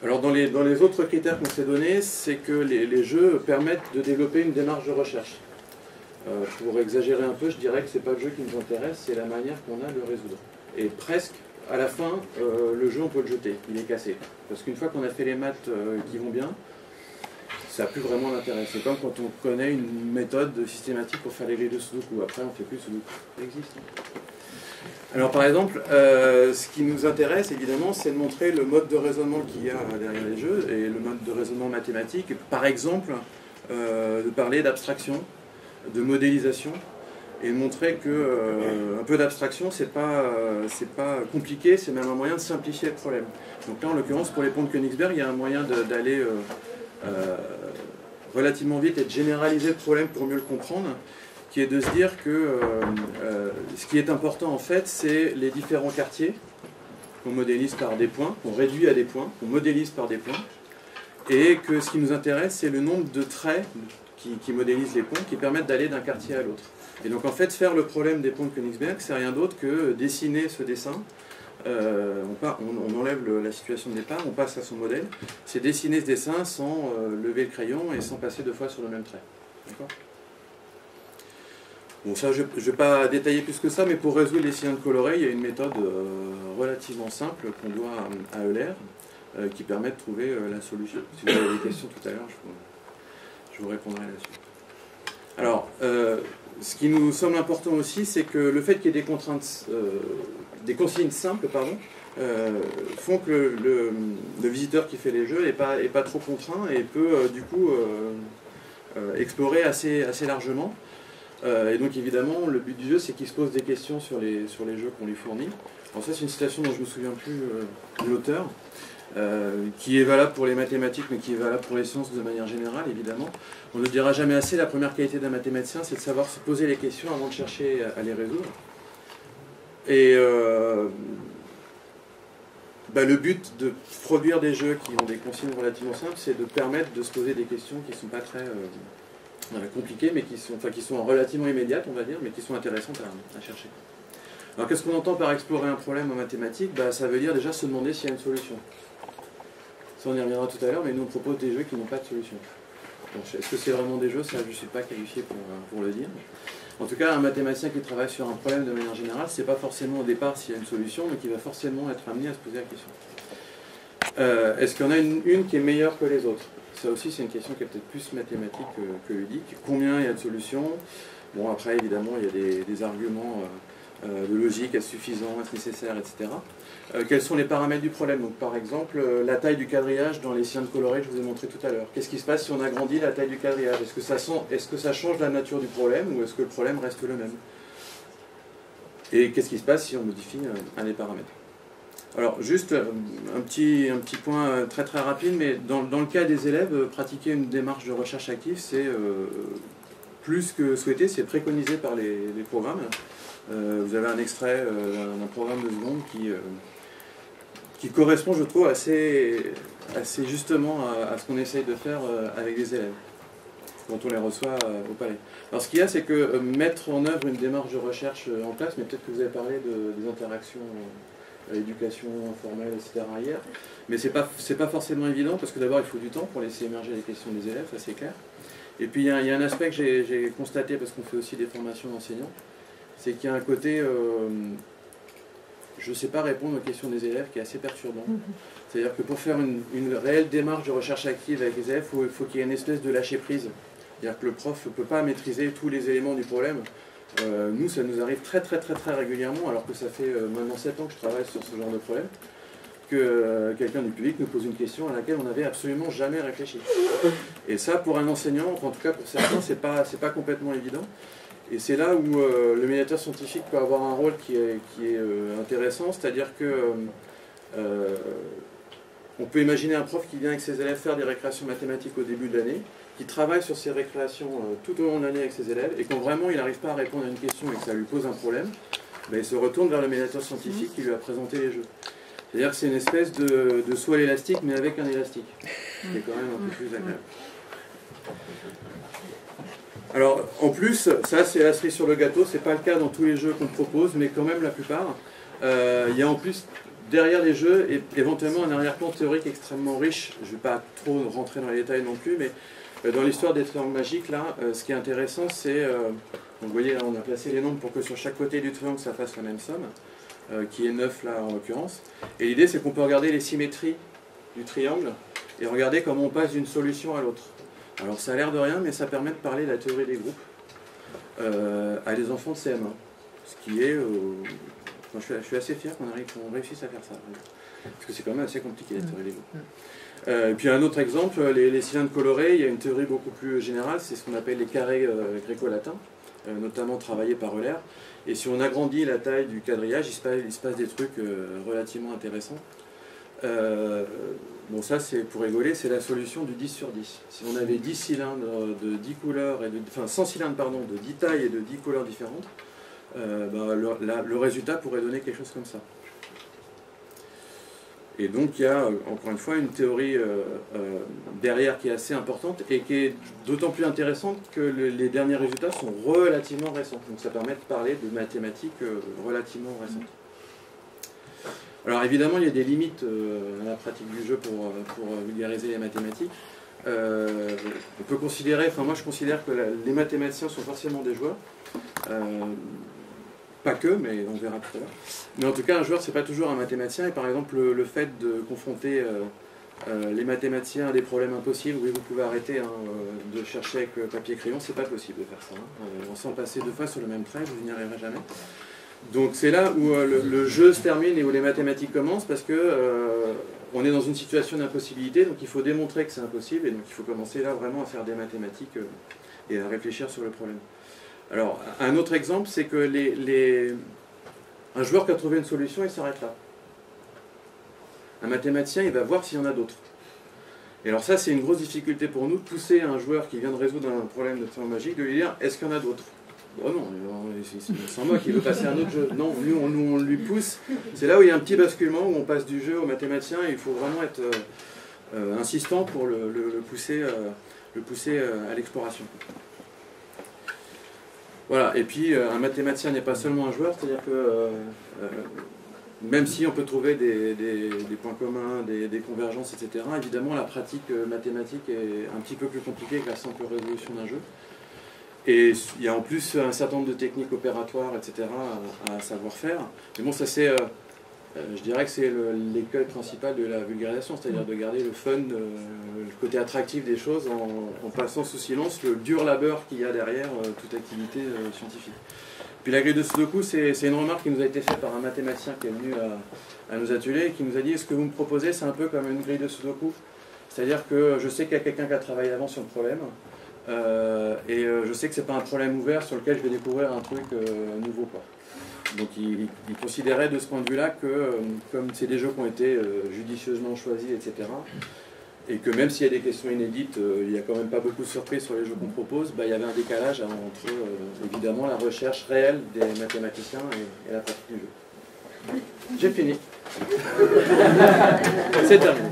Alors dans les autres critères qu'on s'est donnés, c'est que les jeux permettent de développer une démarche de recherche. Pour exagérer un peu, je dirais que c'est pas le jeu qui nous intéresse, c'est la manière qu'on a de le résoudre. Et presque, à la fin, le jeu on peut le jeter, il est cassé. Parce qu'une fois qu'on a fait les maths qui vont bien, ça n'a plus vraiment d'intérêt. C'est comme quand on connaît une méthode systématique pour faire les grilles de Sudoku. Après, on ne fait plus Sudoku. Ça existe. Alors, par exemple, ce qui nous intéresse, évidemment, c'est de montrer le mode de raisonnement qu'il y a derrière les jeux et le mode de raisonnement mathématique. Par exemple, de parler d'abstraction, de modélisation, et de montrer que un peu d'abstraction, c'est pas compliqué, c'est même un moyen de simplifier le problème. Donc là, en l'occurrence, pour les ponts de Königsberg, il y a un moyen d'aller relativement vite et de généraliser le problème pour mieux le comprendre, qui est de se dire que ce qui est important en fait, c'est les différents quartiers qu'on modélise par des points, qu'on réduit à des points, qu'on modélise par des points, et que ce qui nous intéresse, c'est le nombre de traits qui modélisent les ponts, qui permettent d'aller d'un quartier à l'autre. Et donc en fait, faire le problème des ponts de Königsberg, c'est rien d'autre que dessiner ce dessin. On enlève la situation de départ, on passe à son modèle. C'est dessiner ce dessin sans lever le crayon et sans passer 2 fois sur le même trait. D'accord ? Bon, ça, je ne vais pas détailler plus que ça, mais pour résoudre les cylindres colorés, il y a une méthode relativement simple qu'on doit à Euler, qui permet de trouver la solution. Si vous avez des questions tout à l'heure, je vous répondrai là-dessus. Alors, ce qui nous semble important aussi, c'est que le fait qu'il y ait des contraintes, des consignes simples, font que le visiteur qui fait les jeux n'est pas trop contraint et peut du coup explorer assez largement. Et donc évidemment, le but du jeu, c'est qu'il se pose des questions sur les jeux qu'on lui fournit. Alors ça, c'est une citation dont je ne me souviens plus de l'auteur, qui est valable pour les mathématiques, mais qui est valable pour les sciences de manière générale, évidemment. On ne dira jamais assez, la première qualité d'un mathématicien, c'est de savoir se poser les questions avant de chercher à les résoudre. Et le but de produire des jeux qui ont des consignes relativement simples, c'est de permettre de se poser des questions qui ne sont pas très compliquées, mais qui sont relativement immédiates, on va dire, mais qui sont intéressantes à chercher. Alors qu'est-ce qu'on entend par explorer un problème en mathématiques ? Ça veut dire déjà se demander s'il y a une solution. Ça, on y reviendra tout à l'heure, mais nous on propose des jeux qui n'ont pas de solution. Est-ce que c'est vraiment des jeux ? Ça, je ne suis pas qualifié pour le dire. En tout cas, un mathématicien qui travaille sur un problème de manière générale, c'est pas forcément au départ s'il y a une solution, mais qui va forcément être amené à se poser la question. Est-ce qu'il y en a une qui est meilleure que les autres ? Ça aussi, c'est une question qui est peut-être plus mathématique que ludique. Combien il y a de solutions ? Bon, après, évidemment, il y a des arguments de logique, est-ce suffisant, est-ce nécessaire, etc. Quels sont les paramètres du problème ? Donc, par exemple, la taille du quadrillage dans les cylindres colorés que je vous ai montré tout à l'heure. Qu'est-ce qui se passe si on agrandit la taille du quadrillage ? Est-ce que ça change la nature du problème ou est-ce que le problème reste le même ? Et qu'est-ce qui se passe si on modifie un des paramètres ? Alors, juste un petit point très très rapide, mais dans le cas des élèves, pratiquer une démarche de recherche active, c'est plus que souhaité, c'est préconisé par les programmes. Vous avez un extrait d'un programme de seconde qui correspond, je trouve, assez justement à ce qu'on essaye de faire avec les élèves quand on les reçoit au palais. Alors ce qu'il y a, c'est que mettre en œuvre une démarche de recherche en classe, mais peut-être que vous avez parlé des interactions l'éducation informelle, etc. hier, mais c'est pas forcément évident, parce que d'abord il faut du temps pour laisser émerger les questions des élèves, ça c'est clair. Et puis il y a un aspect que j'ai constaté, parce qu'on fait aussi des formations d'enseignants, c'est qu'il y a un côté je ne sais pas répondre aux questions des élèves qui est assez perturbant. C'est-à-dire que pour faire une réelle démarche de recherche active avec les élèves, il faut qu'il y ait une espèce de lâcher prise. C'est-à-dire que le prof ne peut pas maîtriser tous les éléments du problème. Nous, ça nous arrive très régulièrement, alors que ça fait maintenant 7 ans que je travaille sur ce genre de problème, que quelqu'un du public nous pose une question à laquelle on n'avait absolument jamais réfléchi. Et ça, pour un enseignant, en tout cas pour certains, c'est pas complètement évident. Et c'est là où le médiateur scientifique peut avoir un rôle qui est intéressant, c'est-à-dire que on peut imaginer un prof qui vient avec ses élèves faire des récréations mathématiques au début de l'année, qui travaille sur ces récréations tout au long de l'année avec ses élèves, et quand vraiment il n'arrive pas à répondre à une question et que ça lui pose un problème, il se retourne vers le médiateur scientifique qui lui a présenté les jeux. C'est-à-dire que c'est une espèce de saut à l'élastique, mais avec un élastique, qui est quand même un peu plus agréable. Alors, en plus, ça c'est la cerise sur le gâteau, c'est pas le cas dans tous les jeux qu'on propose, mais quand même la plupart. Il y a en plus derrière les jeux est éventuellement un arrière-plan théorique extrêmement riche. Je ne vais pas trop rentrer dans les détails non plus, mais dans l'histoire des triangles magiques, là, ce qui est intéressant, c'est... vous voyez, là, on a placé les nombres pour que sur chaque côté du triangle, ça fasse la même somme, qui est 9 là, en l'occurrence. Et l'idée, c'est qu'on peut regarder les symétries du triangle et regarder comment on passe d'une solution à l'autre. Alors, ça a l'air de rien, mais ça permet de parler de la théorie des groupes à des enfants de CM1. Ce qui est... je suis assez fier qu'on réussisse à faire ça. Parce que c'est quand même assez compliqué, la théorie des groupes. Et puis un autre exemple, les cylindres colorés, il y a une théorie beaucoup plus générale, c'est ce qu'on appelle les carrés gréco-latins, notamment travaillés par Euler. Et si on agrandit la taille du quadrillage, il se passe des trucs relativement intéressants. Bon, ça, c'est pour rigoler, c'est la solution du 10 sur 10. Si on avait 10 cylindres de 10 couleurs, enfin 100 cylindres pardon, de 10 tailles et de 10 couleurs différentes, le résultat pourrait donner quelque chose comme ça. Et donc il y a, encore une fois, une théorie derrière qui est assez importante et qui est d'autant plus intéressante que les derniers résultats sont relativement récents. Donc ça permet de parler de mathématiques relativement récentes. Alors évidemment, il y a des limites à la pratique du jeu pour vulgariser les mathématiques. On peut considérer, enfin moi je considère que les mathématiciens sont forcément des joueurs. Pas que, mais on verra tout à l'heure. Mais en tout cas, un joueur, c'est pas toujours un mathématicien. Et par exemple, le fait de confronter les mathématiciens à des problèmes impossibles, oui, vous pouvez arrêter de chercher avec papier et crayon, c'est pas possible de faire ça. Sans passer 2 fois sur le même trait, vous n'y arriverez jamais. Donc c'est là où le jeu se termine et où les mathématiques commencent, parce que on est dans une situation d'impossibilité, donc il faut démontrer que c'est impossible, et donc il faut commencer là vraiment à faire des mathématiques et à réfléchir sur le problème. Alors, un autre exemple, c'est que un joueur qui a trouvé une solution, il s'arrête là. Un mathématicien, il va voir s'il y en a d'autres. Et alors ça, c'est une grosse difficulté pour nous, de pousser un joueur qui vient de résoudre un problème de triangle magique, de lui dire, est-ce qu'il y en a d'autres? Bon non, c'est moi qui veut passer à un autre jeu. Non, nous on lui pousse. C'est là où il y a un petit basculement, où on passe du jeu au mathématicien, et il faut vraiment être insistant pour le pousser à l'exploration. Voilà, et puis un mathématicien n'est pas seulement un joueur, c'est-à-dire que même si on peut trouver des points communs, des convergences, etc., évidemment la pratique mathématique est un petit peu plus compliquée que la simple résolution d'un jeu. Et il y a en plus un certain nombre de techniques opératoires, etc., à savoir faire. Mais bon, ça c'est, je dirais que c'est l'écueil principal de la vulgarisation, c'est-à-dire de garder le fun, le côté attractif des choses en passant sous silence le dur labeur qu'il y a derrière toute activité scientifique. Puis la grille de Sudoku, c'est une remarque qui nous a été faite par un mathématicien qui est venu à nos ateliers et qui nous a dit: est-ce que vous me proposez, c'est un peu comme une grille de Sudoku? C'est-à-dire que je sais qu'il y a quelqu'un qui a travaillé avant sur le problème, et je sais que c'est pas un problème ouvert sur lequel je vais découvrir un truc nouveau, quoi. Donc il considérait de ce point de vue-là que, comme c'est des jeux qui ont été judicieusement choisis, etc., et que même s'il y a des questions inédites, il n'y a quand même pas beaucoup de surprises sur les jeux qu'on propose, il y avait un décalage entre, évidemment, la recherche réelle des mathématiciens et la pratique du jeu. J'ai fini. C'est terminé.